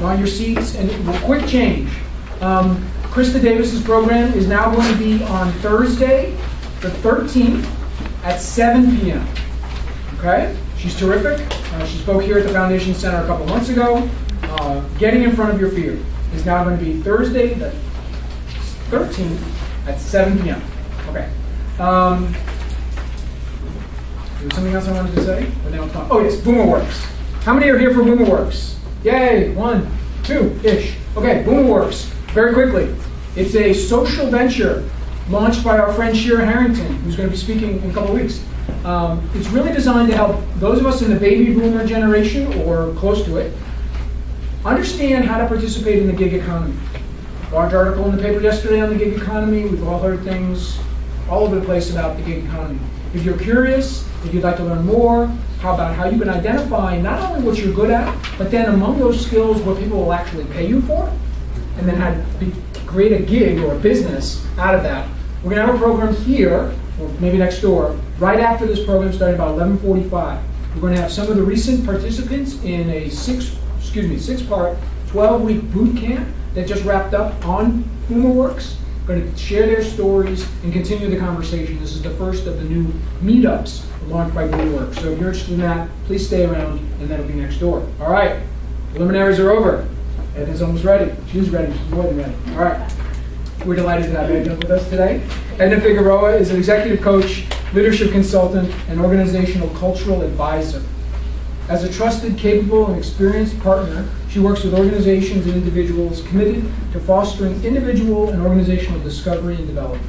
want your seats, and quick change. Krista Davis's program is now going to be on Thursday, the 13th at 7 p.m. Okay? She's terrific. She spoke here at the Foundation Center a couple months ago. Getting in front of your fear is now going to be Thursday, the 13th at 7 p.m. Okay. There was something else I wanted to say? Oh, yes, BoomerWorks. How many are here for BoomerWorks? Yay, 1, 2-ish. Okay, BoomerWorks. Very quickly. It's a social venture launched by our friend Shira Harrington, who's going to be speaking in a couple of weeks. It's really designed to help those of us in the baby boomer generation, or close to it, understand how to participate in the gig economy. Large article in the paper yesterday on the gig economy. We've all heard things all over the place about the gig economy. If you're curious, if you'd like to learn more, how about how you can identify not only what you're good at, but then among those skills what people will actually pay you for, and then how to create a gig or a business out of that. We're going to have a program here, or maybe next door, right after this program starting about 11:45. We're going to have some of the recent participants in a six-part, 12-week boot camp that just wrapped up on BoomerWorks. Going to share their stories and continue the conversation. This is the first of the new meetups launched by BoomerWorks. So if you're interested in that, please stay around, and that'll be next door. All right, preliminaries are over. Edna's almost ready. She's ready. She's more than ready. All right. We're delighted to have Edna with us today. Edna Figueroa is an executive coach, leadership consultant, and organizational cultural advisor. As a trusted, capable, and experienced partner, she works with organizations and individuals committed to fostering individual and organizational discovery and development.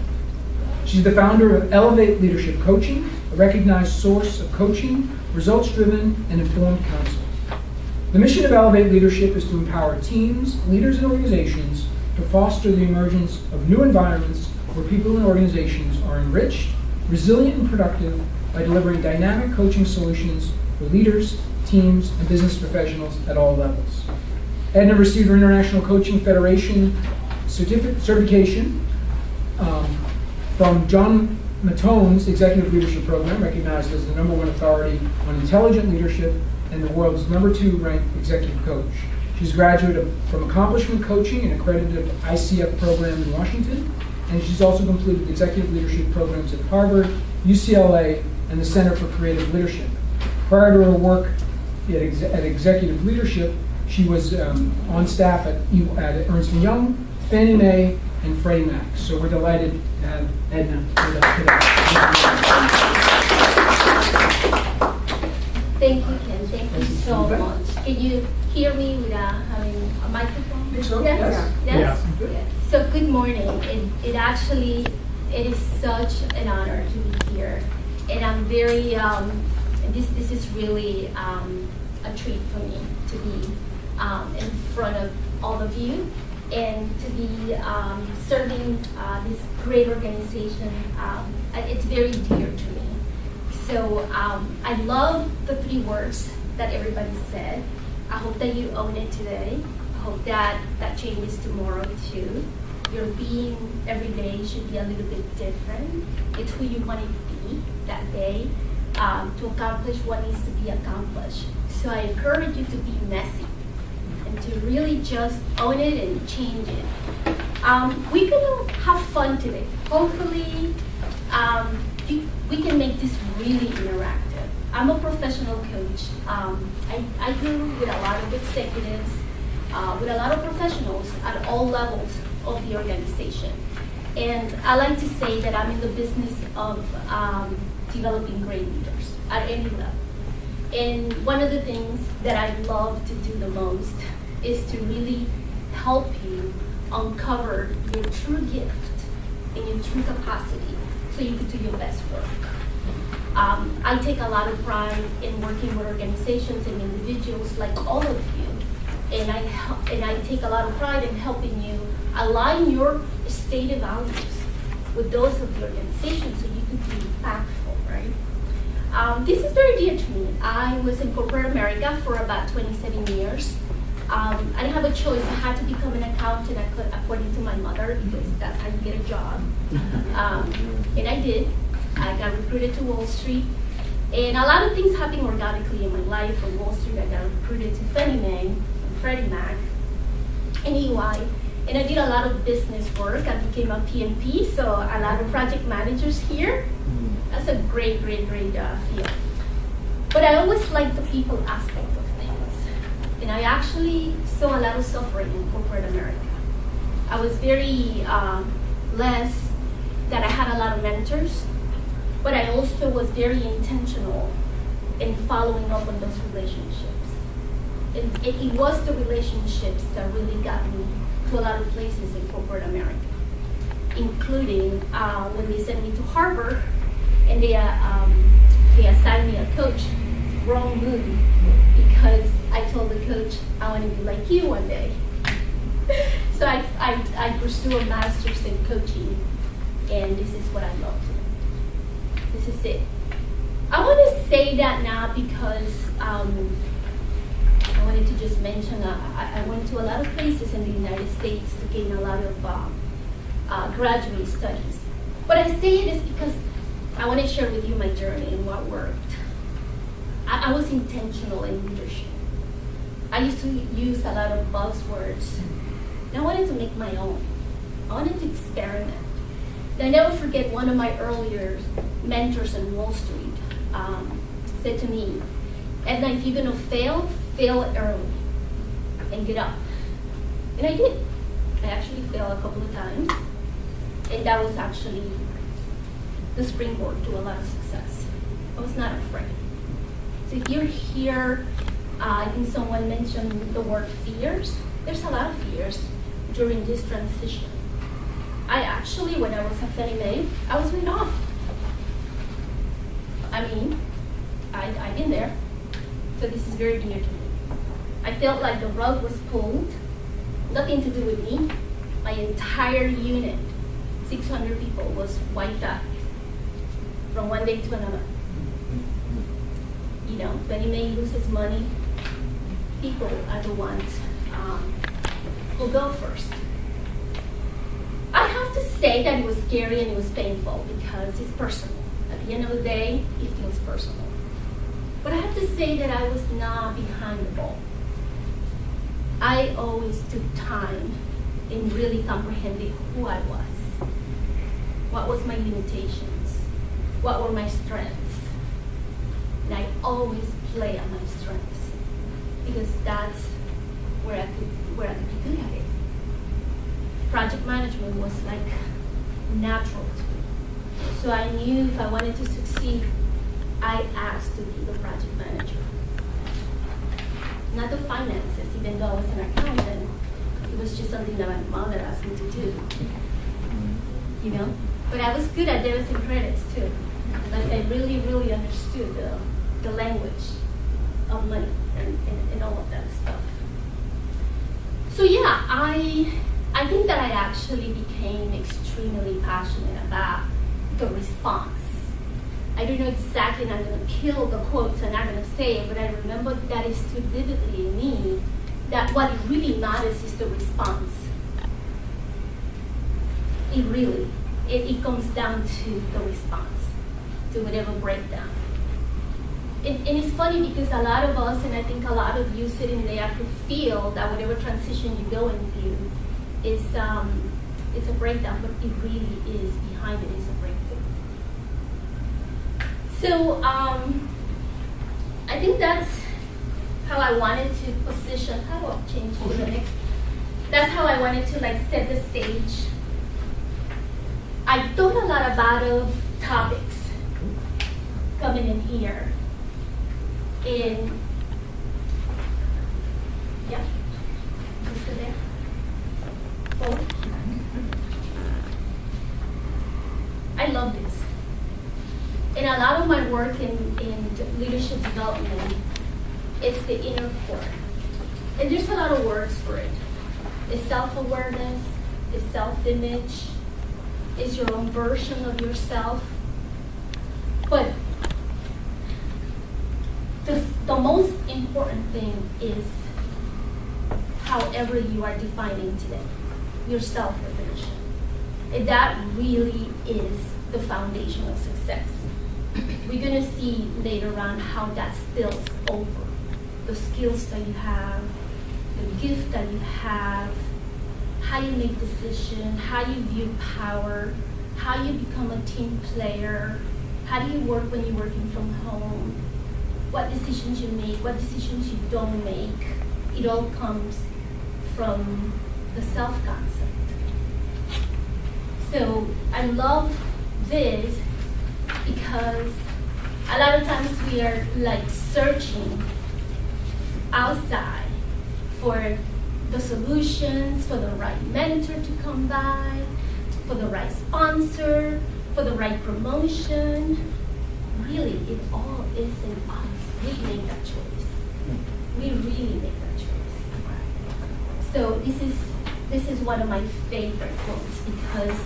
She's the founder of Elevate Leadership Coaching, a recognized source of coaching, results-driven, and informed counsel. The mission of Elevate Leadership is to empower teams, leaders, and organizations to foster the emergence of new environments where people and organizations are enriched, resilient, and productive by delivering dynamic coaching solutions for leaders, teams, and business professionals at all levels. Edna received her International Coaching Federation certification from John Matone's Executive Leadership Program, recognized as the #1 authority on intelligent leadership and the world's #2 ranked executive coach. She's a graduate from Accomplishment Coaching, an accredited ICF program in Washington, and she's also completed executive leadership programs at Harvard, UCLA, and the Center for Creative Leadership. Prior to her work at executive leadership, she was on staff at Ernst & Young, Fannie Mae, and Freddie Mac. So we're delighted to have Edna with us today. Thank you, Ken. Thank you so much. Can you hear me without having a microphone? I think so. Yes. Yes. Yeah. So good morning. It is such an honor to be here, and I'm very. This is really a treat for me to be in front of all of you and to be serving this great organization. It's very dear to me. So I love the 3 words that everybody said. I hope that you own it today. I hope that changes tomorrow too. Your being every day should be a little bit different. It's who you want to be that day to accomplish what needs to be accomplished. So I encourage you to be messy and to really just own it and change it. We're going to have fun today. Hopefully, we can make this really interactive. I'm a professional coach. I grew with a lot of executives, with a lot of professionals at all levels of the organization. And I like to say that I'm in the business of developing great leaders at any level. And one of the things that I love to do the most is to really help you uncover your true gift and your true capacity so you can do your best work. I take a lot of pride in working with organizations and individuals like all of you, and I take a lot of pride in helping you align your stated values with those of the organization so you can be impactful, right? This is very dear to me. I was in corporate America for about 27 years. I didn't have a choice. I had to become an accountant according to my mother because that's how you get a job. And I did. I got recruited to Wall Street. And a lot of things happened organically in my life. From Wall Street, I got recruited to Fannie Mae and Freddie Mac. and EY. And I did a lot of business work. I became a PMP, so a lot of project managers here. That's a great field. But I always liked the people aspect of things. And I actually saw a lot of suffering in corporate America. I was very blessed that I had a lot of mentors, but I also was very intentional in following up on those relationships. It was the relationships that really got me to a lot of places in corporate America, including when they sent me to Harvard and they assigned me a coach. Wrong move, because I told the coach I want to be like you one day. So I pursue a master's in coaching, and this is what I love to do. This is it. I want to say that now because I wanted to just mention I went to a lot of places in the United States to gain a lot of graduate studies. But I say this because I want to share with you my journey and what worked. I was intentional in leadership. I used to use a lot of buzzwords. And I wanted to make my own. I wanted to experiment. And I never forget one of my earlier mentors in Wall Street said to me, Edna, if you're going to fail early and get up. And I did. I actually failed a couple of times. And that was actually the springboard to a lot of success. I was not afraid. So if you're here, I think someone mentioned the word fears. There's a lot of fears during this transition. I actually, when I was a Fannie Mae, I was laid off. I mean, I've been there. So this is very dear to me. I felt like the rug was pulled. Nothing to do with me. My entire unit, 600 people, was wiped out from one day to another. You know, Fannie Mae loses money. People are the ones who go first. I have to say that it was scary and it was painful because it's personal. At the end of the day, it feels personal. But I have to say that I was not behind the ball. I always took time in really comprehending who I was. What was my limitations? What were my strengths? And I always play on my strengths because that's where I could be good at it. Project management was like natural to me. So I knew if I wanted to succeed, I asked to be the project manager. Not the finances, even though I was an accountant. It was just something that my mother asked me to do. You know? But I was good at debits and credits too. Like I really, really understood the language of money and all of that stuff. So yeah, I think that I actually became extremely passionate about the response. I don't know exactly, and I'm going to kill the quotes and I'm going to say it, but I remember that is too vividly in me that what really matters is the response. It comes down to the response, to whatever breakdown. And it's funny because a lot of us, and I think a lot of you sitting there could feel that whatever transition you're going through is a breakdown, but it really is, behind it is a breakthrough. So I think that's how I wanted to position, how do I change to the next? That's how I wanted to like set the stage. I thought a lot about topics coming in here. Yeah, just go there. Forward. I love this. And a lot of my work in leadership development, it's the inner core. And there's a lot of words for it. It's self-awareness, it's self-image, it's your own version of yourself. But the most important thing is however you are defining today, your self-definition. And that really is the foundation of success. We're going to see later on how that spills over. The skills that you have, the gift that you have, how you make decisions, how you view power, how you become a team player, how do you work when you're working from home, what decisions you make, what decisions you don't make. It all comes from the self-concept. So I love this because a lot of times we are like searching outside for the solutions, for the right mentor to come by, for the right sponsor, for the right promotion. Really, it all is in us. We make that choice. We really make that choice. So this is one of my favorite quotes because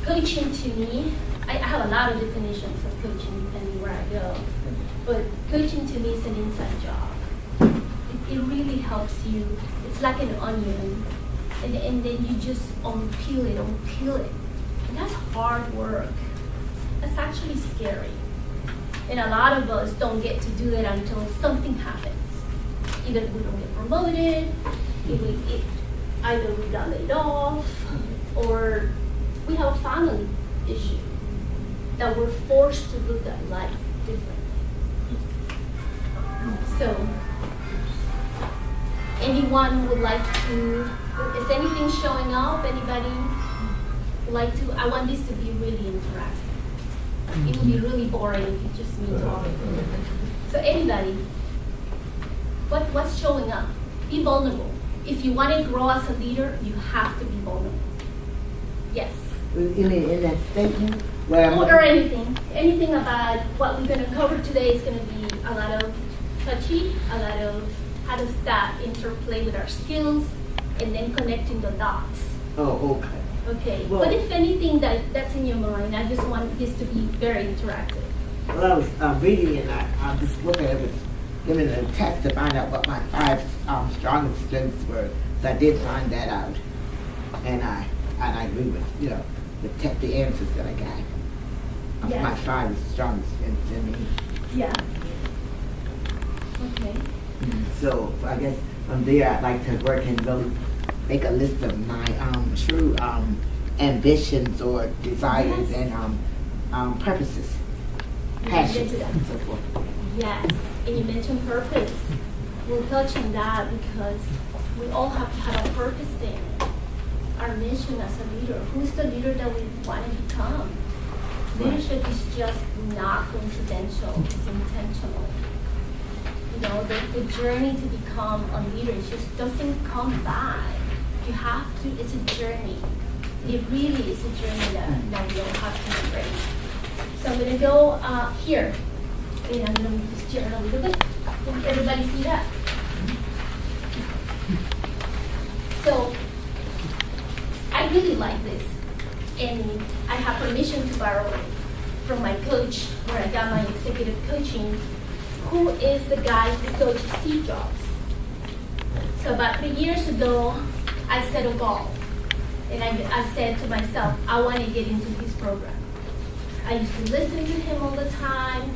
coaching to me, I have a lot of definitions of coaching depending where I go, but coaching to me is an inside job. It really helps you. It's like an onion, and then you just unpeel it. And that's hard work. That's actually scary. And a lot of us don't get to do that until something happens. Either we don't get promoted, either we got laid off, or we have a family issue that we're forced to look at life differently. So, anyone would like to, is anything showing up? Anybody would like to? I want this to be really interactive. It would be really boring if you just me talking. So anybody, what's showing up? Be vulnerable. If you want to grow as a leader, you have to be vulnerable. Yes. You mean in that statement? Where or anything about what we're going to cover today is going to be a lot of touchy, a lot of how does that interplay with our skills, and then connecting the dots. Oh, okay. Okay, Well, but if anything that's in your mind, I just want this to be very interactive. Well, I was reading and I just looking at it, was giving a test to find out what my 5 strongest strengths were. So I did find that out, and I agree with the answers that I got. Yeah. My 5 strongest strengths in me. Yeah. Okay. So I guess from there I'd like to work and really make a list of my true ambitions or desires Yes. and purposes, You passions, mentioned that. and so forth. Yes, and you mentioned purpose. We'll touch on that because we all have to have a purpose there. Our mission as a leader. Who's the leader that we want to become? Leadership is just not coincidental, it's intentional. You know, the journey to become a leader just doesn't come by. You have to, it's a journey. It really is a journey that we all have to embrace. So I'm going to go here. And I'm going to move this chair a little bit. Can everybody see that? So I really like this. And I have permission to borrow it from my coach, where I got my executive coaching, who is the guy who coached Steve Jobs. So about 3 years ago, I set a goal. And I said to myself, I want to get into his program. I used to listen to him all the time.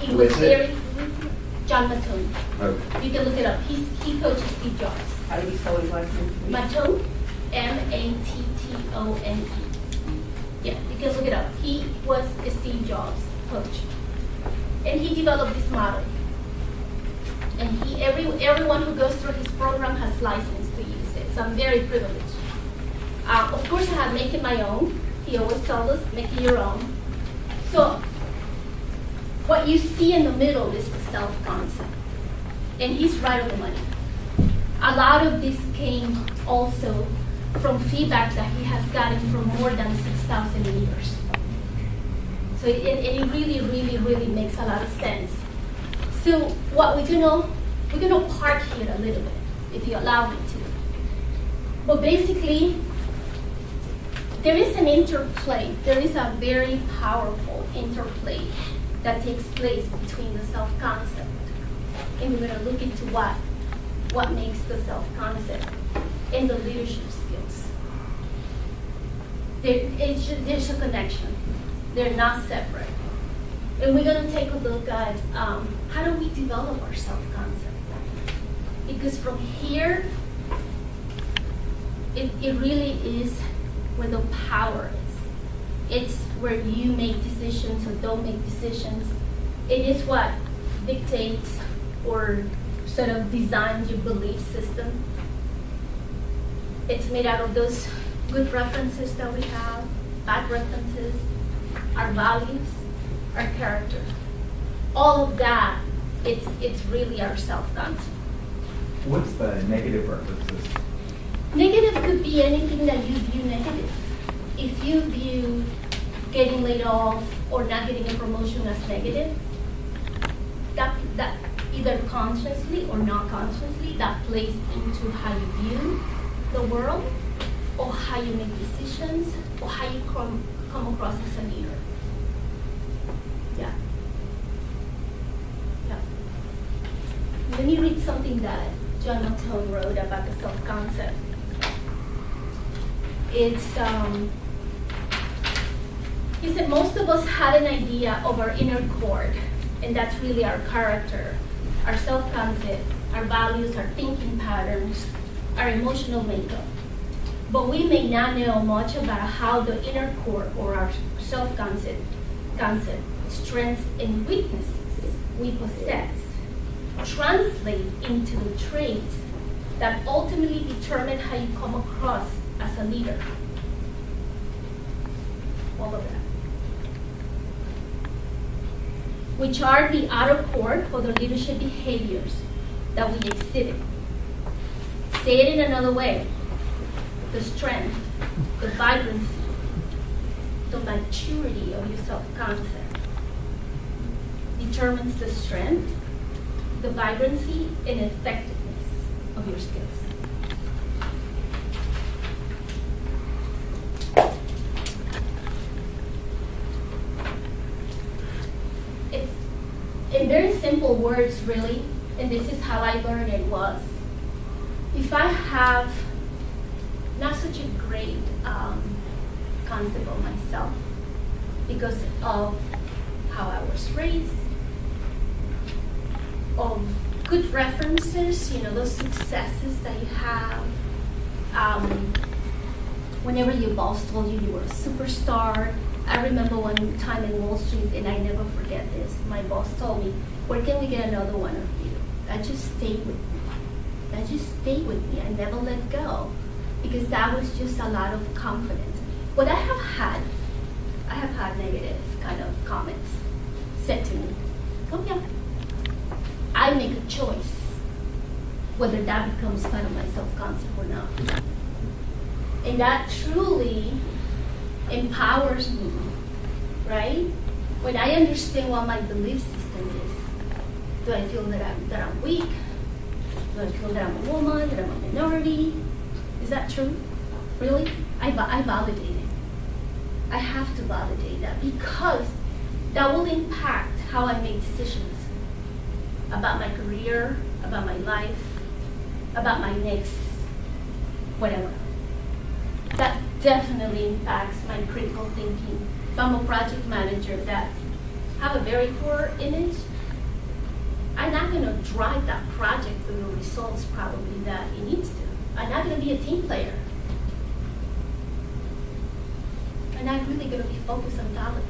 He was very, John Mattone. Okay. You can look it up. He coaches Steve Jobs. How do you spell his last name? Mattone, Mattone. Yeah, you can look it up. He was a Steve Jobs coach. And he developed this model. And everyone who goes through his program has license to use it. So I'm very privileged. Of course, I have make it my own. He always tells us, make it your own. So what you see in the middle is the self-concept. And he's right on the money. A lot of this came also from feedback that he has gotten from more than 6,000 leaders. So it really makes a lot of sense. So what we're gonna park here a little bit, if you allow me to. But basically, there is an interplay. There is a very powerful interplay that takes place between the self-concept. And we're gonna look into what makes the self-concept and the leadership skills. There's a connection. They're not separate. And we're going to take a look at how do we develop our self-concept. Because from here, it really is where the power is. It's where you make decisions or don't make decisions. It is what dictates or sort of designs your belief system. It's made out of those good references that we have, bad references, our values, our character. All of that, it's really our self-concept. What's the negative references? Negative could be anything that you view negative. If you view getting laid off or not getting a promotion as negative, that either consciously or not consciously, that plays into how you view the world, or how you make decisions, or how you come across as a leader. Yeah. Yeah. Let me read something that John Malone wrote about the self-concept. He said most of us had an idea of our inner core, and that's really our character, our self-concept, our values, our thinking patterns, our emotional makeup. But we may not know much about how the inner core or our self-concept, strengths and weaknesses we possess translate into the traits that ultimately determine how you come across as a leader. All of that. Which are the outer core for the leadership behaviors that we exhibit. Say it in another way. The strength, the vibrancy, the maturity of your self-concept determines the strength, the vibrancy, and effectiveness of your skills. It's in very simple words, really, and this is how I learned it was, if I have not such a great concept of myself because of how I was raised, of good references, those successes that you have. Whenever your boss told you were a superstar. I remember one time in Wall Street, and I never forget this, my boss told me, where can we get another one of you? That just stayed with me. That just stayed with me. I never let go. Because that was just a lot of confidence. What I have had negative kind of comments said to me, oh yeah, I make a choice whether that becomes part of my self-concept or not. And that truly empowers me, right? When I understand what my belief system is, do I feel that I'm weak? Do I feel that I'm a woman, that I'm a minority? Is that true? Really? I validate it. I have to validate that because that will impact how I make decisions about my career, about my life, about my next whatever. That definitely impacts my critical thinking. If I'm a project manager that have a very poor image, I'm not going to drive that project to the results probably that it needs to. I'm not going to be a team player. I'm not really going to be focused on talent.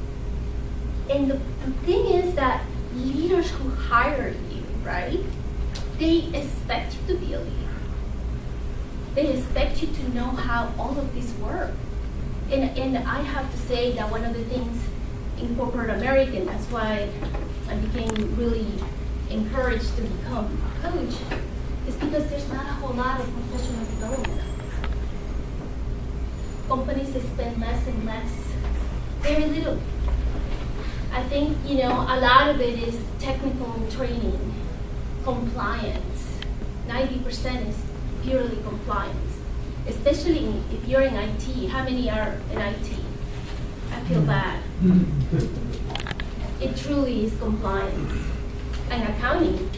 And the thing is that leaders who hire you, right, they expect you to be a leader. They expect you to know how all of this works. And I have to say that one of the things in corporate America, and that's why I became really encouraged to become a coach, is because there's not a whole lot of professional development. Companies spend less and less, very little. I think, a lot of it is technical training, compliance. 90% is purely compliance, especially if you're in IT. How many are in IT? I feel bad. It truly is compliance. And accounting.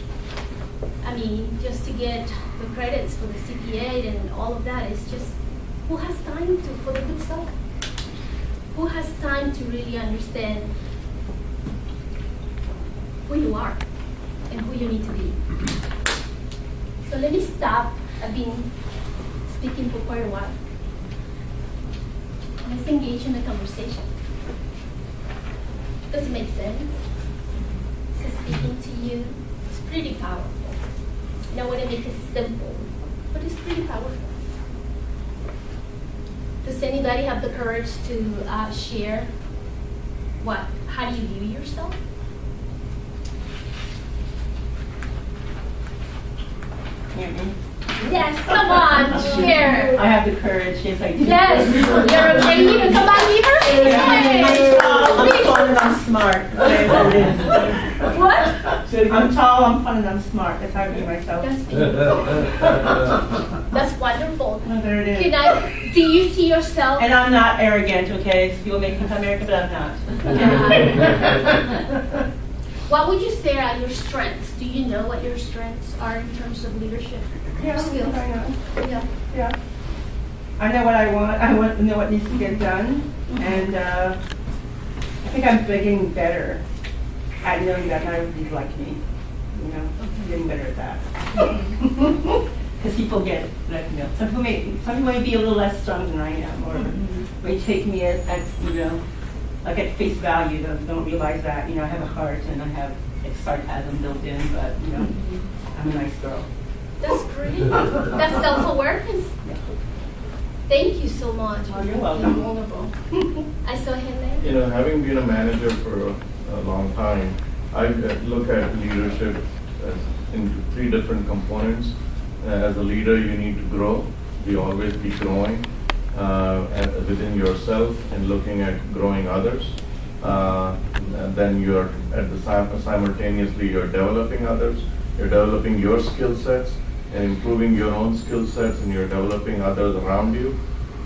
I mean, just to get the credits for the CPA and all of that is just, who has time for the good stuff? Who has time to really understand who you are and who you need to be? So let me stop. I've been speaking for quite a while. Let's engage in the conversation. Does it make sense? So speaking to you is pretty powerful. And I want to make it simple, but it's pretty powerful. Does anybody have the courage to share how do you view yourself? Yes, come on, share. I have the courage, yes I do. Yes, you're okay. You can come back here. Yay. I'm tall and I'm smart. Okay, there it is. What? I'm tall, I'm fun, and I'm smart. That's how I view myself. That's beautiful. That's wonderful. Oh, there it is. Do you see yourself? And I'm not arrogant, okay? People make me sound arrogant, but I'm not. What would you say are your strengths? Do you know what your strengths are in terms of leadership skills? I know. Yeah. Yeah. I know what I want. I want to know what needs to get done. And I think I'm getting better at knowing that not everybody's like me. You know, I'm getting better at that. Because people get, like, you know, some people may be a little less strong than I am, or may take me as you know, like at face value. Don't realize that, you know, I have a heart and I have sarcasm built in, but you know, I'm a nice girl. That's great. That's self-awareness. Yeah. Thank you so much. Oh, you're welcome. Being vulnerable. I saw him there. You know, having been a manager for a long time, I look at leadership as into three different components. As a leader, you need to grow. You always be growing within yourself and looking at growing others. And then you're simultaneously you're developing others. You're developing your skill sets and improving your own skill sets, and you're developing others around you,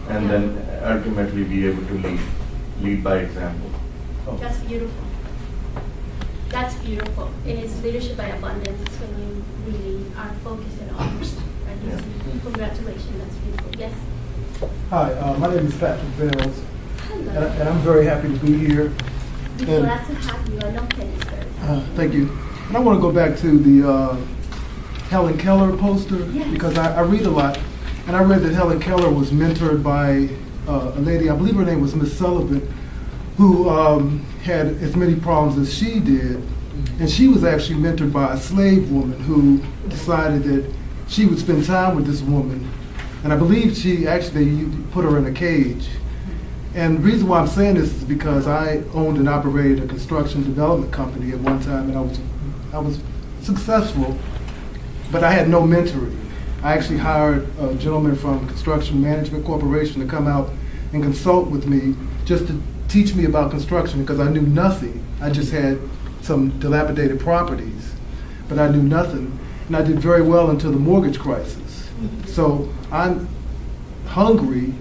and then ultimately be able to lead by example. That's beautiful. That's beautiful. It is leadership by abundance. It's when you really are focusing on others. Yeah. Congratulations. That's beautiful. Yes. Hi, my name is Patrick Bells, Hello. and I'm very happy to be here. We're glad to have you. I know Penny's very Thank you. And I want to go back to the Helen Keller poster, Yes. because I read a lot, and I read that Helen Keller was mentored by a lady, I believe her name was Miss Sullivan, who had as many problems as she did, and she was actually mentored by a slave woman who decided that she would spend time with this woman, and I believe she actually put her in a cage. And the reason why I'm saying this is because I owned and operated a construction development company at one time, and I was successful, but I had no mentoring. I actually hired a gentleman from Construction Management Corporation to come out and consult with me just to teach me about construction, because I knew nothing. I just had some dilapidated properties, but I knew nothing. And I did very well until the mortgage crisis. So I'm hungry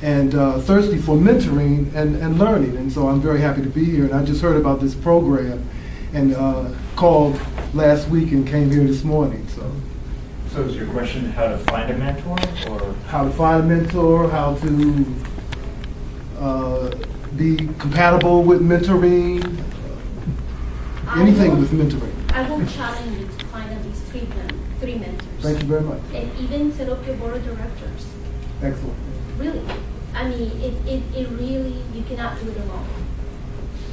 and thirsty for mentoring and learning. And so I'm very happy to be here. And I just heard about this program and called last week and came here this morning. So is your question how to find a mentor, or? How to find a mentor, how to be compatible with mentoring, anything with mentoring. I will challenge you to find at least three mentors. Thank you very much. And even set up your board of directors. Excellent. Really. I mean, it really, you cannot do it alone.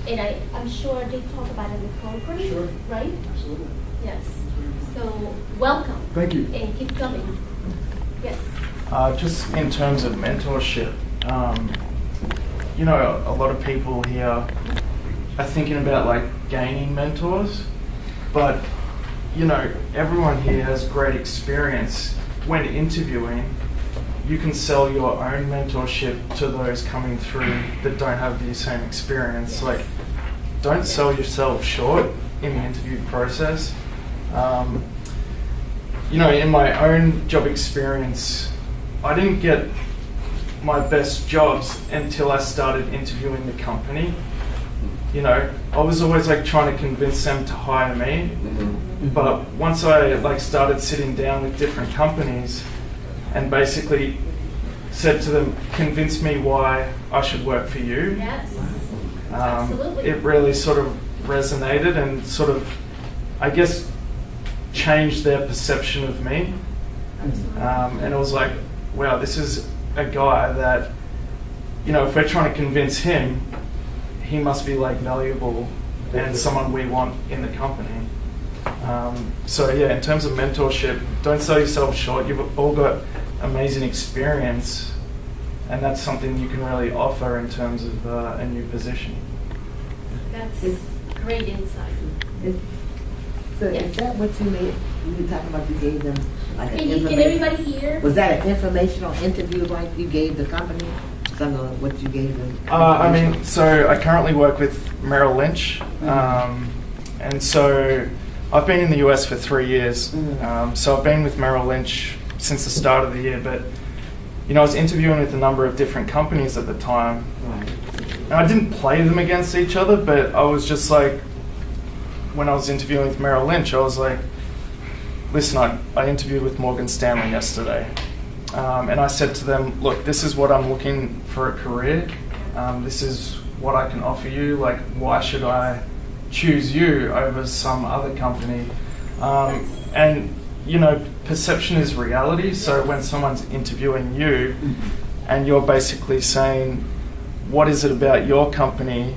And I'm sure they talk about it in the program, Sure. right? Absolutely. Yes. So, welcome. Thank you. And keep coming. Yes. Just in terms of mentorship, you know, a lot of people here are thinking about like gaining mentors, but you know, everyone here has great experience. When interviewing, you can sell your own mentorship to those coming through that don't have the same experience. Yes. Like, don't sell yourself short in the interview process. You know, in my own job experience, I didn't get my best jobs until I started interviewing the company. You know, I was always like trying to convince them to hire me. But once I like started sitting down with different companies and basically said to them, convince me why I should work for you. Yes. Absolutely. It really sort of resonated and sort of, I guess, changed their perception of me. And it was like, wow, this is a guy that, if we're trying to convince him, he must be like valuable and someone we want in the company. So yeah, in terms of mentorship, don't sell yourself short. You've all got amazing experience, and that's something you can really offer in terms of a new position. That's great insight. So is that what you made? You were talking about you gave them like an Can information? everybody hear? Was that an informational interview like you gave the company? Some of what you gave them? So I currently work with Merrill Lynch, and so I've been in the US for 3 years. So I've been with Merrill Lynch since the start of the year, but I was interviewing with a number of different companies at the time. Right. And I didn't play them against each other, but I was just like, when I was interviewing with Merrill Lynch, I was like, listen, I interviewed with Morgan Stanley yesterday. And I said to them, look, this is what I'm looking for a career. This is what I can offer you. Like, why should I choose you over some other company? And, perception is reality. So when someone's interviewing you and you're basically saying, what is it about your company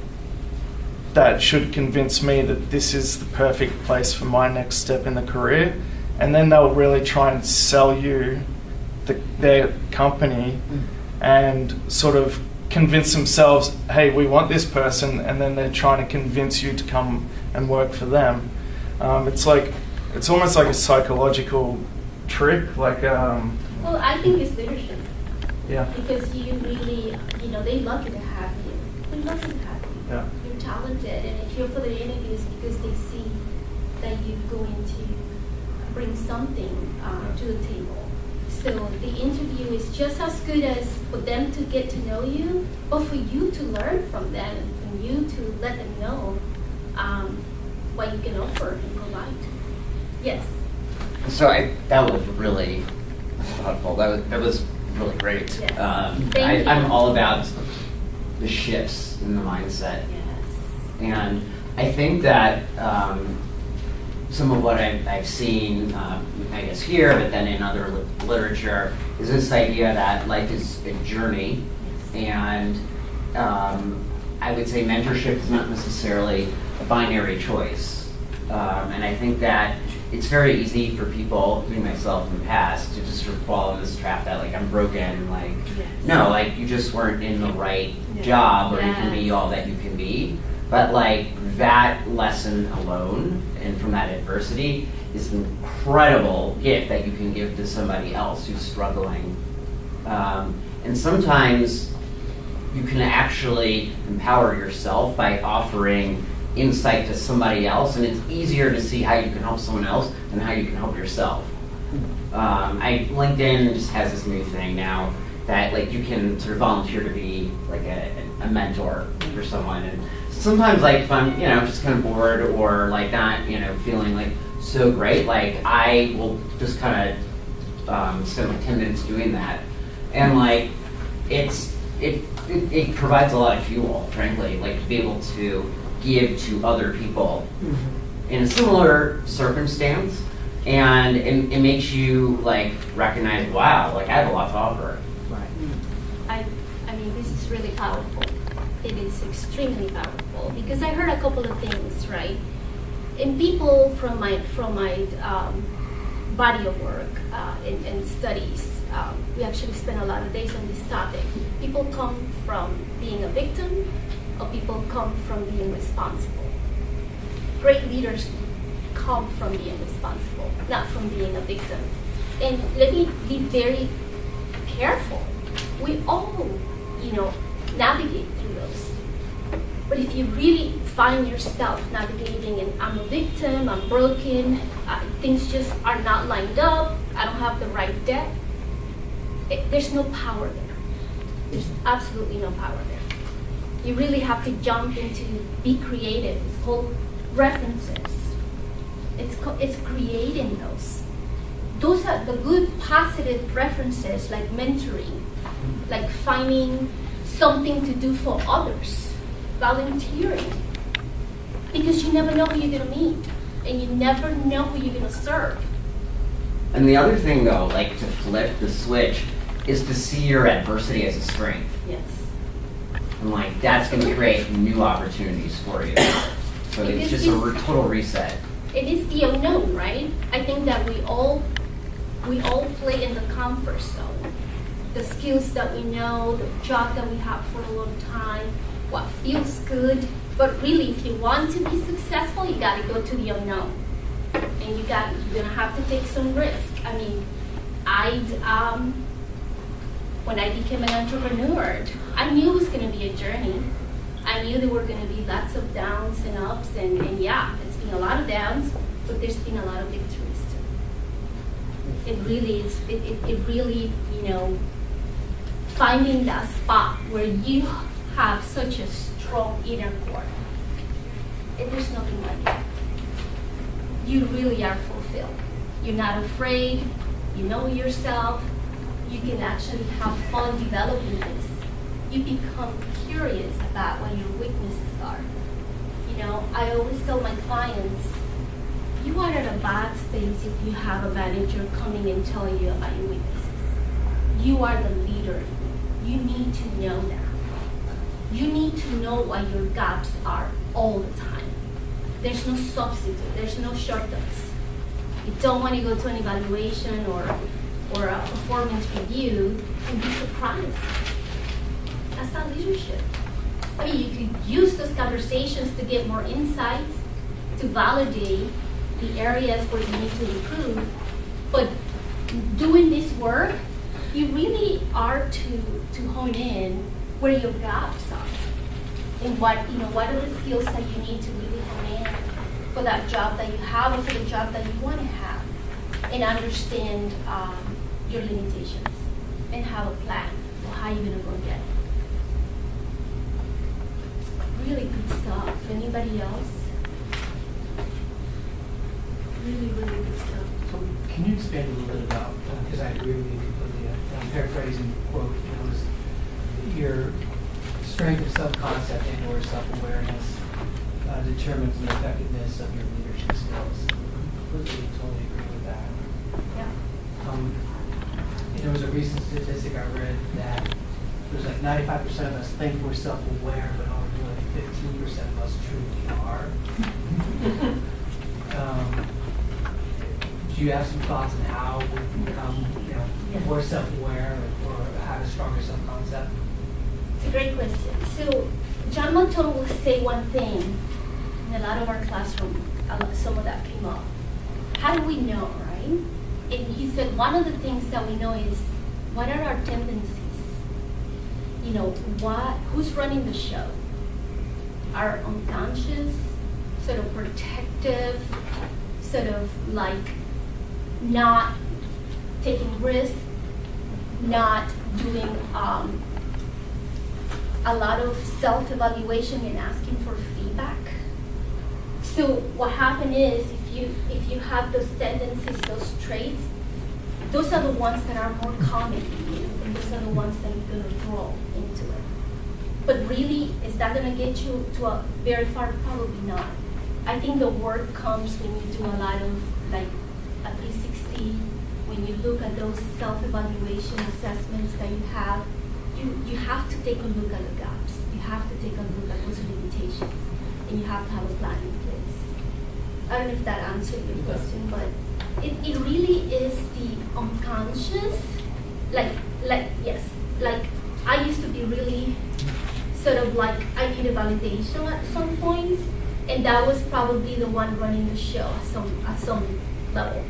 that should convince me that this is the perfect place for my next step in the career? And then they'll really try and sell you their company and sort of convince themselves, hey, we want this person, and then they're trying to convince you to come and work for them. It's almost like a psychological trick. Well, I think it's leadership. Yeah. Because you really, they're lucky to have you. They're lucky to have you. Yeah. You're talented, and if you're for the interviews, because they see that you're going to bring something to the table. So the interview is just as good as for them to get to know you, but for you to learn from them and for you to let them know what you can offer and provide. Yes. So that was really thoughtful. That was really great. Yes. I'm all about the shifts in the mindset. Yes. And I think that some of what I've seen, I guess here, but then in other literature, is this idea that life is a journey, and I would say mentorship is not necessarily a binary choice. And I think that it's very easy for people, including myself in the past, to just sort of fall in this trap that, like, I'm broken, like, no, like, you just weren't in the right job, or you can be all that you can be. But, like, that lesson alone, and from that adversity, is an incredible gift that you can give to somebody else who's struggling. And sometimes you can actually empower yourself by offering insight to somebody else, and it's easier to see how you can help someone else than how you can help yourself. LinkedIn just has this new thing now that, like, you can sort of volunteer to be like a mentor for someone. And sometimes, like, if I'm just kind of bored or like not feeling like so great, like, I will just kind of spend like 10 minutes doing that, and like it provides a lot of fuel, frankly, like, to be able to give to other people in a similar circumstance, and it makes you like recognize, wow, like, I have a lot to offer. Right. I mean, this is really powerful. It is extremely powerful, because I heard a couple of things, right? And people from my body of work and studies, we actually spend a lot of days on this topic. People come from being a victim, or people come from being responsible. Great leaders come from being responsible, not from being a victim. And let me be very careful. We all, navigate through those. But if you really find yourself navigating and I'm a victim, I'm broken, things just are not lined up, I don't have the right debt, there's no power there. There's absolutely no power there. You really have to jump into, be creative. It's called references. It's creating those. Those are the good, positive references, like mentoring, like finding something to do for others, volunteering. Because you never know who you're going to meet, and you never know who you're going to serve. And the other thing, though, like, to flip the switch, is to see your adversity as a strength. Yes. And like, that's gonna create new opportunities for you. So it's just a total reset. It is the unknown, right? I think that we all play in the comfort zone. The skills that we know, the job that we have for a long time, what feels good. But really, if you want to be successful, you got to go to the unknown, and you're gonna have to take some risk. I mean, when I became an entrepreneur, I knew it was gonna be a journey. I knew there were gonna be lots of downs and ups, and yeah, there's been a lot of downs, but there's been a lot of victories too. It really is. It really, finding that spot where you have such a strong inner core. And there's nothing like it. You really are fulfilled. You're not afraid. You know yourself. You can actually have fun developing this. You become curious about what your weaknesses are. I always tell my clients, you are at a bad space if you have a manager coming and telling you about your weaknesses. You are the leader. You need to know that. You need to know what your gaps are all the time. There's no substitute. There's no shortcuts. You don't want to go to an evaluation or a performance review and be surprised. That's not leadership. I mean, you could use those conversations to get more insights, to validate the areas where you need to improve. But doing this work, you really are to hone in where your gaps are, and what are the skills that you need to really hone in for that job that you have or for the job that you want to have, and understand your limitations and have a plan for how you're going to go get it. Really good stuff. Anybody else? Really, really good stuff. So can you expand a little bit about, because I agree with you completely, I'm paraphrasing the quote, it was your strength of self-concept and or self-awareness determines the effectiveness of your leadership skills. Completely, totally agree with that. Yeah. And there was a recent statistic I read that there's like 95% of us think we're self-aware, but only like 15% of us truly are. Do you have some thoughts on how we become, more self-aware or have a stronger self-concept? It's a great question. So John Maltone will say one thing in a lot of our classroom. Some of that came up. How do we know, right? And he said one of the things that we know is what are our tendencies? Who's running the show? Our unconscious, sort of protective, sort of like not taking risks, not doing a lot of self-evaluation and asking for feedback. So what happens is if you have those tendencies, those traits, those are the ones that are more common in you, and those are the ones that you're going to grow into it. But really, is that going to get you to a very far? Probably not. I think the work comes when you do a lot of like a 360, when you look at those self-evaluation assessments that you have to take a look at the gaps. You have to take a look at those limitations, and you have to have a plan in place. I don't know if that answered your question, but it really is the unconscious, yes, I used to be really sort of like I needed validation at some point, and that was probably the one running the show at some level.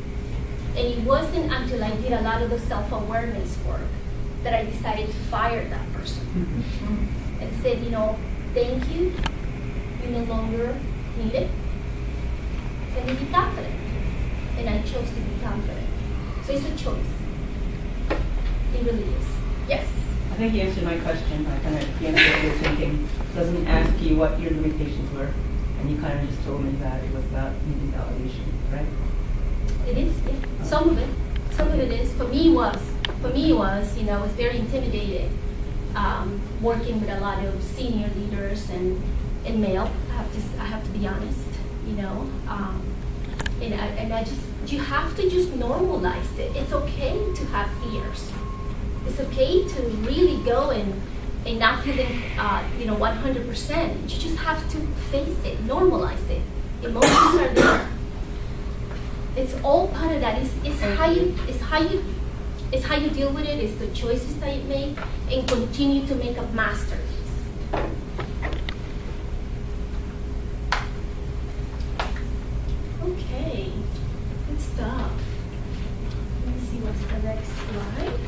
And it wasn't until I did a lot of the self-awareness work that I decided to fire that person and said, thank you, you no longer need it. Let me be confident. And I chose to be confident. So it's a choice. It really is. Yes? I think you answered my question. I kind of answered what you're thinking. Doesn't ask you what your limitations were, and you kind of just told me that it was about needing validation, right? It is, yeah. Some of it is. For me, it was, I was very intimidated working with a lot of senior leaders and male. I have to be honest, and I just, you have to just normalize it. It's okay to have fears. It's okay to really go and not feeling, 100%. You just have to face it, normalize it. Emotions are there. It's all part of that. It's how you deal with it. It's the choices that you make, and continue to make a masterpiece. Okay, good stuff. Let me see what's the next slide.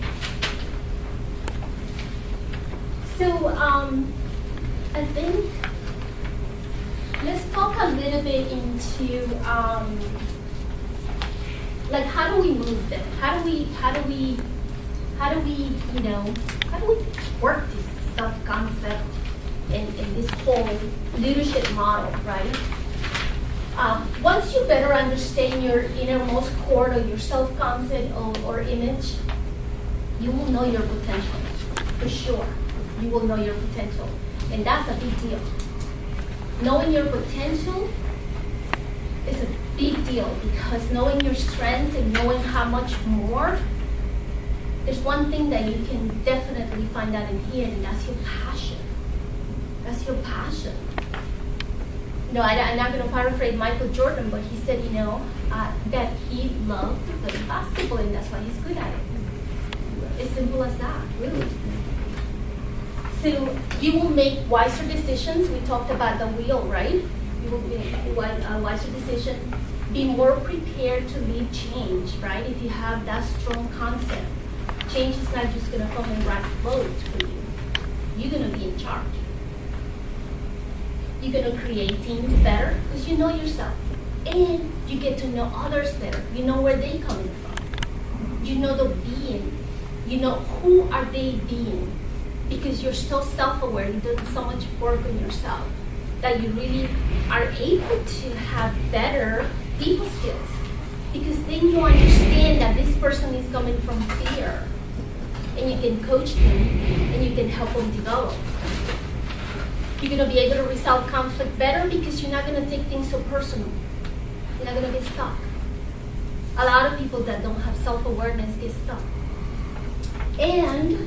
So, I think let's talk a little bit into like how do we move them? How do we work this self-concept and this whole leadership model, right? Once you better understand your innermost core of your self-concept or image, you will know your potential, for sure. You will know your potential, and that's a big deal. Knowing your potential is a big deal, because knowing your strengths and knowing how much more, there's one thing that you can definitely find out in here, and that's your passion. That's your passion. I'm not going to paraphrase Michael Jordan, but he said, that he loved to play basketball, and that's why he's good at it. As simple as that, really. So you will make wiser decisions. We talked about the wheel, right? You will make a wiser decision. Be more prepared to lead change, right? If you have that strong concept, change is not just going to come and rock the boat for you. You're going to be in charge. You're going to create teams better because you know yourself. And you get to know others better. You know where they're coming from. You know the being. You know who are they being. Because you're so self-aware, you're doing so much work on yourself, that you really are able to have better people skills. Because then you understand that this person is coming from fear, and you can coach them, and you can help them develop. You're going to be able to resolve conflict better because you're not going to take things so personal. You're not going to get stuck. A lot of people that don't have self-awareness get stuck. And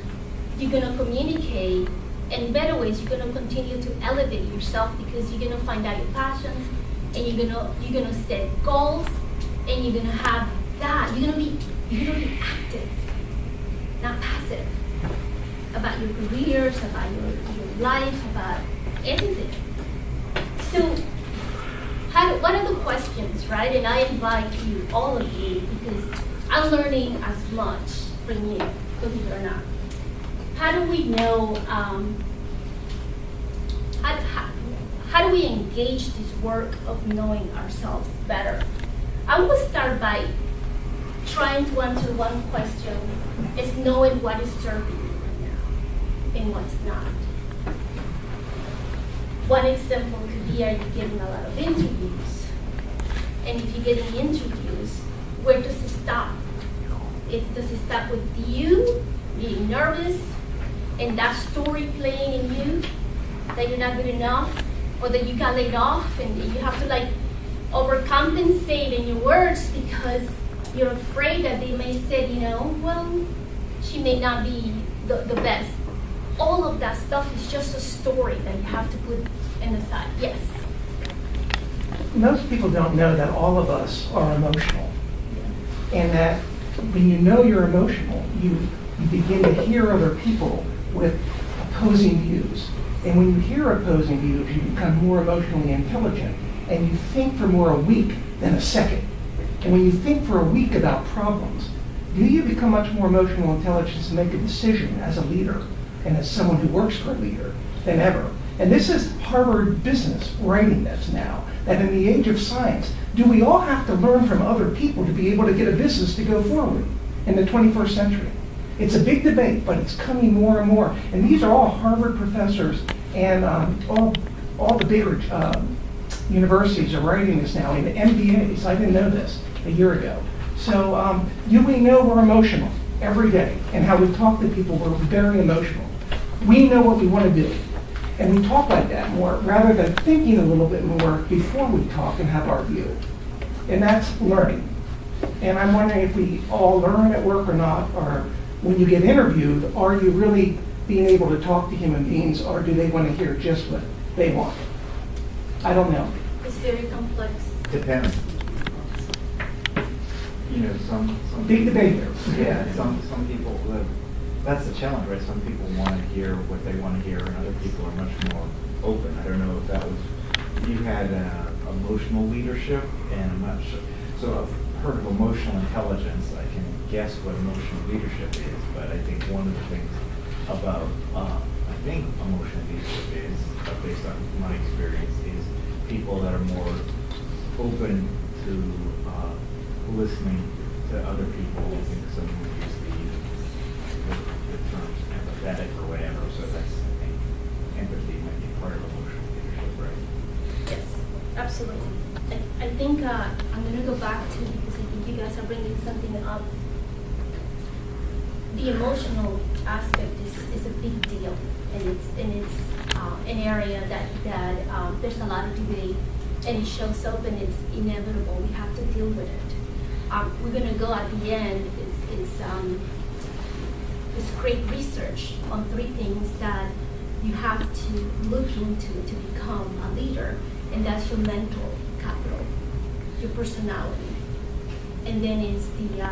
you're going to communicate in better ways. You're going to continue to elevate yourself because you're going to find out your passions, and you're going to set goals, and you're going to have that. You're going to be active, not passive, about your careers, about your life, about everything. So, what are the questions, right? And I invite you, all of you, because I'm learning as much from you, believe it or not. How do we know, how do we engage this work of knowing ourselves better? I will start by trying to answer one question, is knowing what is serving you right now and what's not. One example could be, are you getting a lot of interviews? And if you're getting interviews, where does it stop? Does it stop with you being nervous and that story playing in you, that you're not good enough, or that you got laid off and you have to overcompensate in your words because you're afraid that they may say, well, she may not be the best. All of that stuff is just a story that you have to put in the side. Yes? Most people don't know that all of us are emotional. And that when you know you're emotional, you begin to hear other people with opposing views. And when you hear opposing views, you become more emotionally intelligent. And you think for more a week than a second. And when you think for a week about problems, do you become much more emotional intelligence to make a decision as a leader and as someone who works for a leader than ever? And this is Harvard Business writing this now, that in the age of science, do we all have to learn from other people to be able to get a business to go forward in the 21st century? It's a big debate, but it's coming more and more. And these are all Harvard professors, and all the bigger universities are writing this now in MBAs. I didn't know this a year ago. So we know we're emotional every day, and how we talk to people, we're very emotional. We know what we want to do, and we talk like that more, rather than thinking a little bit more before we talk and have our view. And that's learning. And I'm wondering if we all learn at work or not, or when you get interviewed, are you really being able to talk to human beings, or do they want to hear just what they want? I don't know. It's very complex. Depends. You know, some Big debate there. Yeah, some people, that's the challenge, right? Some people want to hear what they want to hear, and other people are much more open. I don't know if that was, you had emotional leadership, and I'm not sure. So I've heard of emotional intelligence. I can guess what emotional leadership is, but I think one of the things about, I think emotional leadership is, based on my experience, is people that are more open to listening to other people. I think someone would use the terms empathetic or whatever, so that's, I think, empathy might be part of emotional leadership, right? Yes, absolutely. I think I'm going to go back to, because I think you guys are bringing something up. The emotional aspect is a big deal, and it's an area that there's a lot of debate, and it shows up, and it's inevitable. We have to deal with it. We're going to go at the end is great research on 3 things that you have to look into to become a leader, and that's your mental capital, your personality, and then is the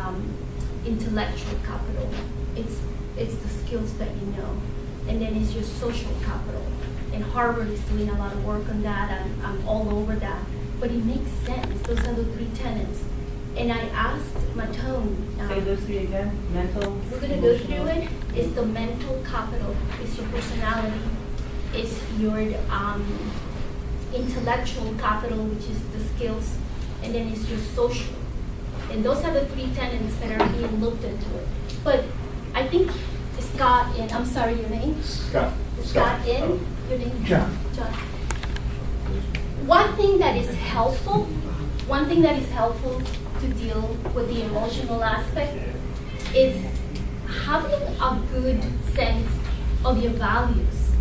intellectual capital. It's the skills that you know, and then is your social capital. And Harvard is doing a lot of work on that, and I'm all over that. But it makes sense. Those are the 3 tenets. And I asked Matone. Say those 3 again. Mental. We're going to go through it. It's the mental capital. It's your personality. It's your intellectual capital, which is the skills, and then it's your social. And those are the 3 tenets that are being looked into it. But I think Scott and I'm sorry, your name? Scott. Scott in your name? John. John. One thing that is helpful to deal with the emotional aspect is having a good sense of your values.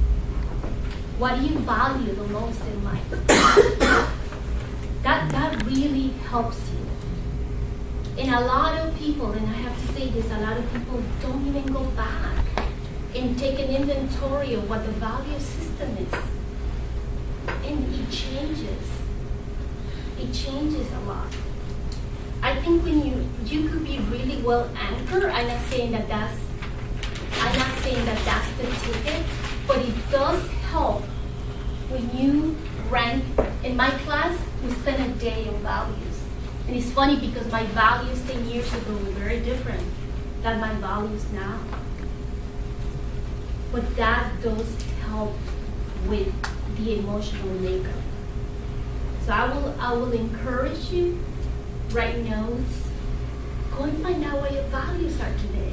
What do you value the most in life? That really helps you. And a lot of people, and I have to say this, a lot of people don't even go back and take an inventory of what the value system is. And it changes. It changes a lot. I think when you could be really well anchored, I'm not saying that that's the ticket, but it does help when you rank. In my class, we spend a day on values. And it's funny because my values 10 years ago were very different than my values now. But that does help with the emotional makeup. So I will encourage you, write notes, go and find out what your values are today.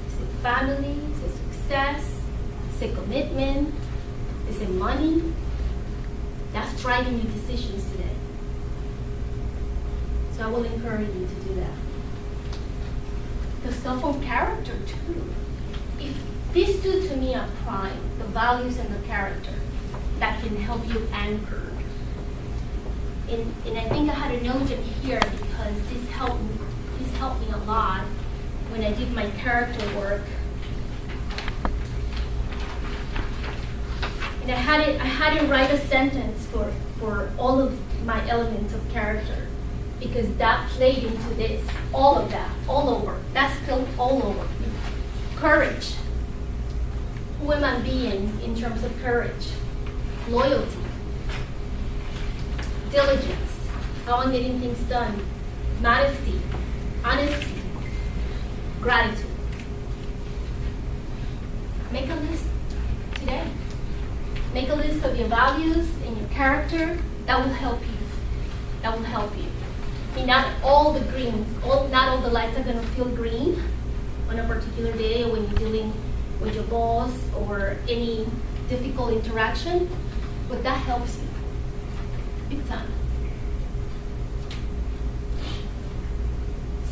Is it family? Is it success? Is it commitment? Is it money? That's driving your decisions today. So I will encourage you to do that. The stuff on character too. If these 2 to me are prime, the values and the character, that can help you anchor. And I think I had a note in here because this helped me a lot when I did my character work. And I had to write a sentence for all of my elements of character, because that played into this, all of that, all over. That's spilled all over. Courage. Who am I being in terms of courage? Loyalty. Diligence. How I'm getting things done. Modesty. Honesty. Gratitude. Make a list today. Make a list of your values and your character. That will help you. That will help you. I mean, not all the lights are going to feel green on a particular day, or when you're dealing with your boss or any difficult interaction, but that helps you big time.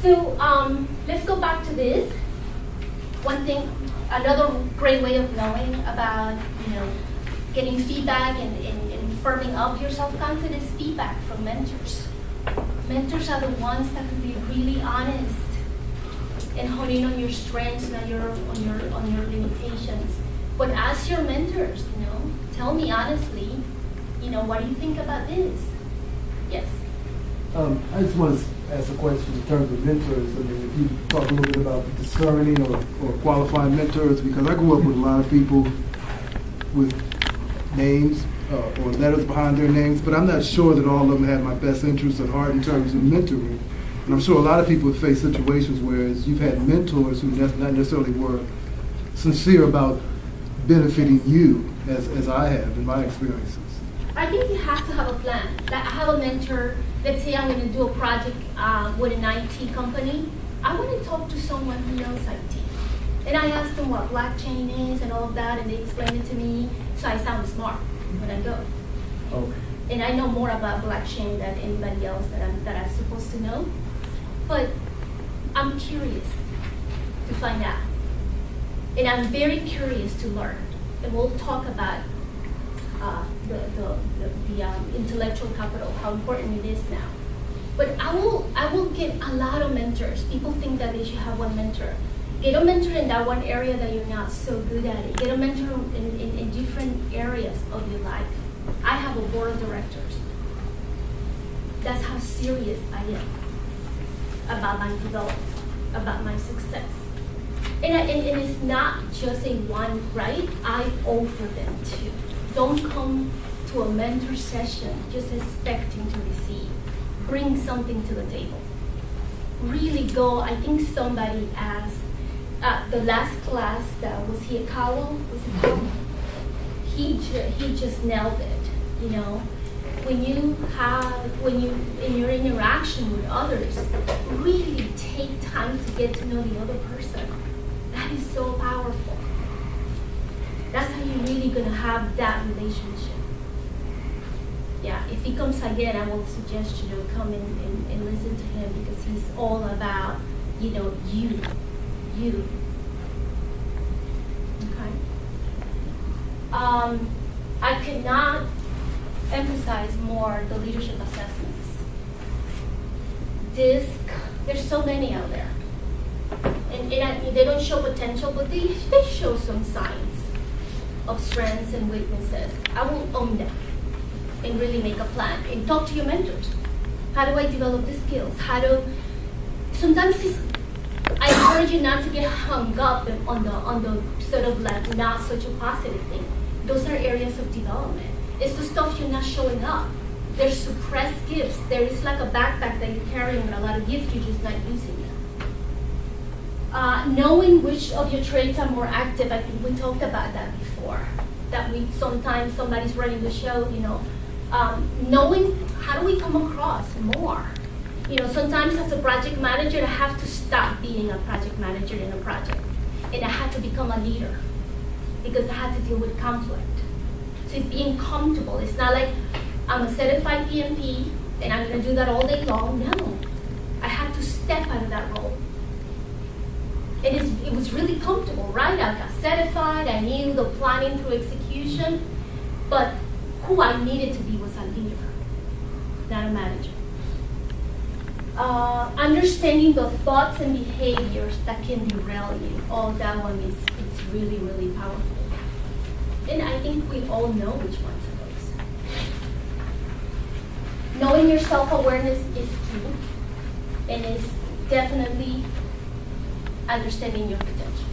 So let's go back to this. One thing, another great way of knowing about, getting feedback and firming up your self-confidence is feedback from mentors. Mentors are the ones that can be really honest and hone in on your strengths and on your limitations. But ask your mentors, tell me honestly, what do you think about this? Yes. I just want to ask a question in terms of mentors. I mean, if you talk a little bit about discerning or qualifying mentors, because I grew up with a lot of people with names or letters behind their names, but I'm not sure that all of them had my best interests at heart in terms of mentoring. And I'm sure a lot of people have faced situations where you've had mentors who not necessarily were sincere about benefiting you, as I have in my experiences. I think you have to have a plan. Like I have a mentor, let's say I'm going to do a project with an IT company. I want to talk to someone who knows IT. And I ask them what blockchain is and all of that, and they explain it to me, so I sound smart when I go. Okay. And I know more about blockchain than anybody else that I'm supposed to know. But I'm curious to find out. And I'm very curious to learn. And we'll talk about the intellectual capital, how important it is now. But I will get a lot of mentors. People think that they should have one mentor. Get a mentor in that one area that you're not so good at it. Get a mentor in different areas of your life. I have a board of directors. That's how serious I am about my development, about my success. And it's not just a one, right? I offer them too. Don't come to a mentor session just expecting to receive. Bring something to the table. Really go. I think somebody asked, the last class, was he a Kawa? Was it Kawa? He just nailed it, When you in your interaction with others, really take time to get to know the other person. That is so powerful. That's how you're really gonna have that relationship. Yeah, if he comes again, I will suggest you to come and listen to him, because he's all about, you. Okay. I could not emphasize more the leadership assessments. There's so many out there. And they don't show potential, but they show some signs of strengths and weaknesses. I will own them and really make a plan and talk to your mentors. How do I develop the skills? Sometimes I encourage you not to get hung up on the sort of like not such a positive thing. Those are areas of development. It's the stuff you're not showing up. There's suppressed gifts. There is like a backpack that you're carrying with a lot of gifts, you're just not using them. Knowing which of your traits are more active, I think we talked about that before. That sometimes somebody's running the show, knowing how do we come across more. Sometimes as a project manager, I have to stop being a project manager in a project. And I had to become a leader because I had to deal with conflict. So it's being comfortable. It's not like I'm a certified PMP and I'm going to do that all day long. No. I had to step out of that role. It was really comfortable, right? I got certified. I knew the planning through execution. But who I needed to be was a leader, not a manager. Understanding the thoughts and behaviors that can derail you. Oh, that one it's really, really powerful. And I think we all know which ones are those. Knowing your self-awareness is key, and is definitely understanding your potential.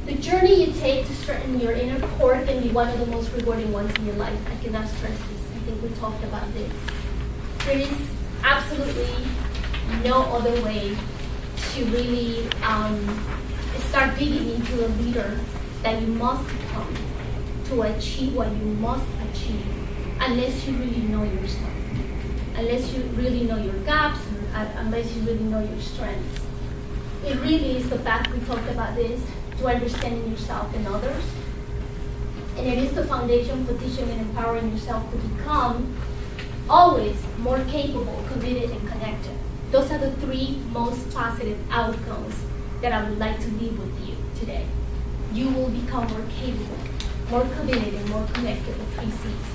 The journey you take to strengthen your inner core can be one of the most rewarding ones in your life. I cannot stress this. I think we talked about this. There is absolutely no other way to really start digging into the leader that you must become to achieve what you must achieve, unless you really know yourself, unless you really know your gaps, unless you really know your strengths. It really is the path, we talked about this, to understanding yourself and others. And it is the foundation for teaching and empowering yourself to become always more capable, committed, and connected. Those are the three most positive outcomes that I would like to leave with you today. You will become more capable, more committed, and more connected with 3 C's.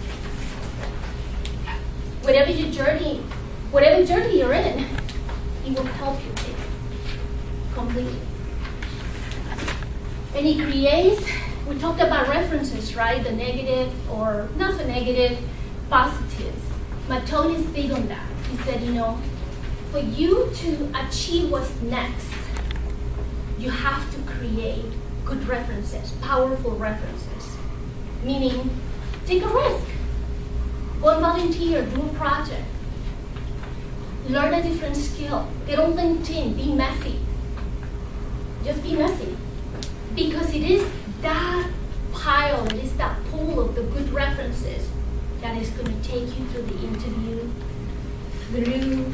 Whatever your journey whatever journey you're in, he will help you take it completely. And he creates, we talked about references, right? The negative or not so negative, positives. Matone is big on that. He said, for you to achieve what's next, you have to create good references, powerful references. Meaning, take a risk. Go and volunteer, do a project. Learn a different skill. Get on LinkedIn, be messy. Just be messy. Because it is that pile, it is that pool of the good references that is going to take you through the interview, through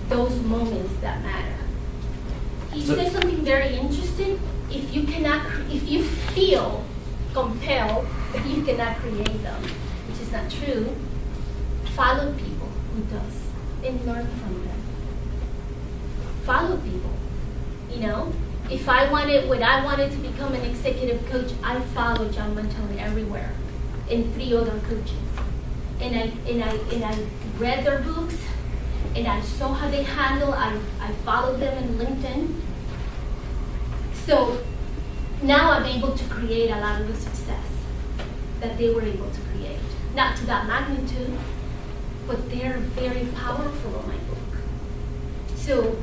those moments that matter. He said something very interesting. If you feel compelled that you cannot create them, which is not true, follow people who does and learn from them. Follow people. If when I wanted to become an executive coach, I followed John Matone everywhere, and 3 other coaches, and I read their books, and I saw how they handle. I followed them in LinkedIn. So now I'm able to create a lot of the success that they were able to create. Not to that magnitude, but they're very powerful in my book. So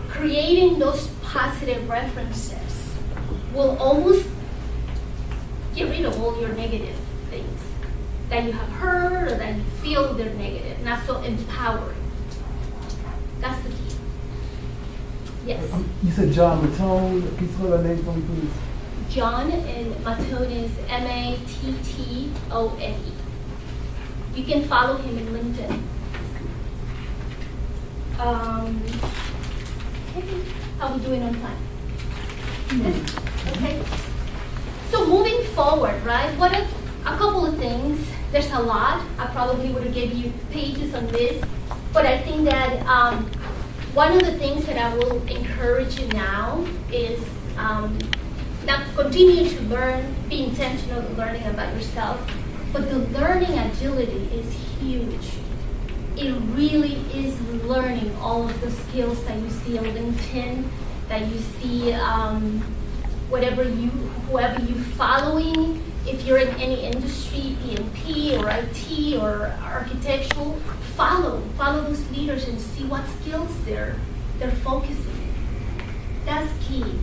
creating those positive references will almost get rid of all your negative things that you have heard or that you feel they're negative, not so empowering. That's the key. Yes. You said John Matone. Can you spell that name for me, please? John, and Matone is Mattone. You can follow him in LinkedIn. Okay. How are we doing on time? Okay. So moving forward, right? What a couple of things. There's a lot. I probably would have given you pages on this, but I think that one of the things that I will encourage you now is not continue to learn, be intentional in learning about yourself, but the learning agility is huge. It really is learning all of the skills that you see on LinkedIn, that you see whoever you following. If you're in any industry, PMP or IT or architectural, follow those leaders and see what skills they're focusing. That's key.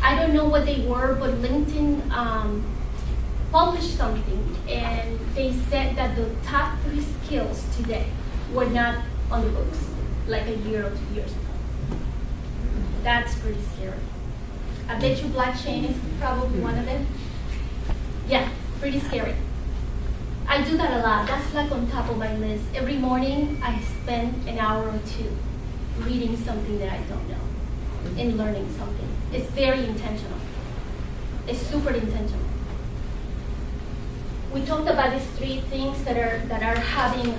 I don't know what they were, but LinkedIn published something, and they said that the top 3 skills today were not on the books like a year or 2 years ago. That's pretty scary. I bet you blockchain is probably one of them. Yeah, pretty scary. I do that a lot. That's like on top of my list. Every morning I spend an hour or 2 reading something that I don't know and learning something. It's very intentional. It's super intentional. We talked about these 3 things that are having,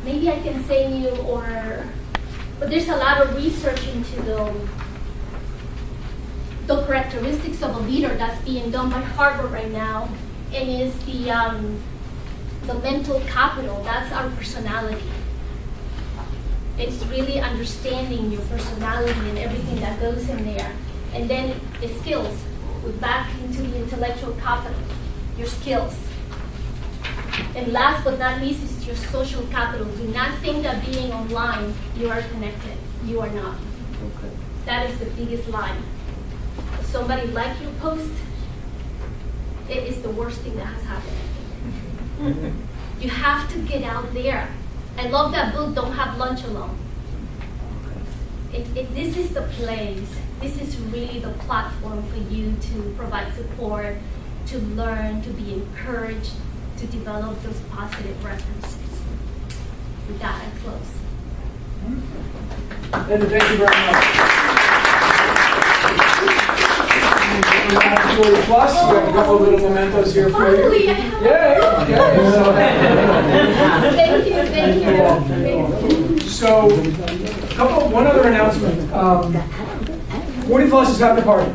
maybe I can say you, but there's a lot of research into the characteristics of a leader that's being done by Harvard right now, and is the mental capital. That's our personality. It's really understanding your personality and everything that goes in there. And then the skills, we're back into the intellectual capital, your skills. And last but not least is your social capital. Do not think that being online, you are connected. You are not. Okay. That is the biggest lie. If somebody likes your post, it is the worst thing that has happened. You have to get out there. I love that book, Don't Have Lunch Alone. This is the place. This is really the platform for you to provide support, to learn, to be encouraged, to develop those positive references. With that, I close. Edna, thank you very much. Plus, we have a couple of little mementos here for you. Finally, I have Thank you. So, one other announcement. 40 Plus is having a party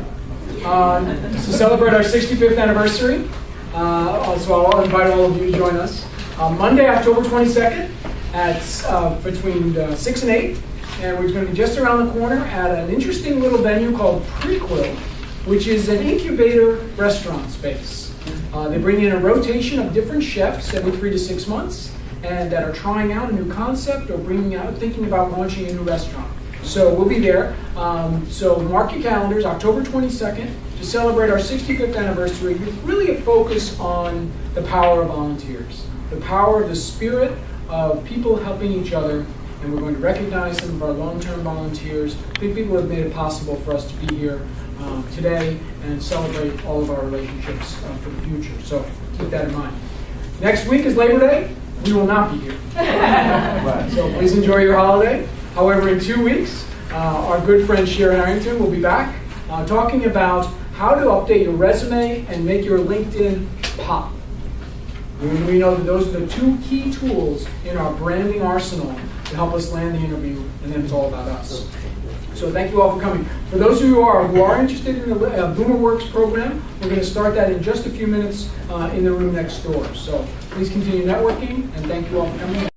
to celebrate our 65th anniversary. So I'll invite all of you to join us. Monday, October 22nd, at between 6 and 8. And we're going to be just around the corner at an interesting little venue called Prequel, which is an incubator restaurant space. They bring in a rotation of different chefs every 3 to 6 months, and that are trying out a new concept or thinking about launching a new restaurant. So we'll be there. So mark your calendars, October 22nd, to celebrate our 65th anniversary with really a focus on the power of volunteers, the power of the spirit of people helping each other. And we're going to recognize some of our long-term volunteers, big people who have made it possible for us to be here today and celebrate all of our relationships for the future. So keep that in mind. Next week is Labor Day. We will not be here. So please enjoy your holiday. However, in 2 weeks, our good friend Sharon Arrington will be back talking about how to update your resume and make your LinkedIn pop. And we know that those are the 2 key tools in our branding arsenal to help us land the interview, and then it's all about us. So thank you all for coming. For those of you who are interested in the BoomerWorks program, we're going to start that in just a few minutes in the room next door. So please continue networking, and thank you all for coming.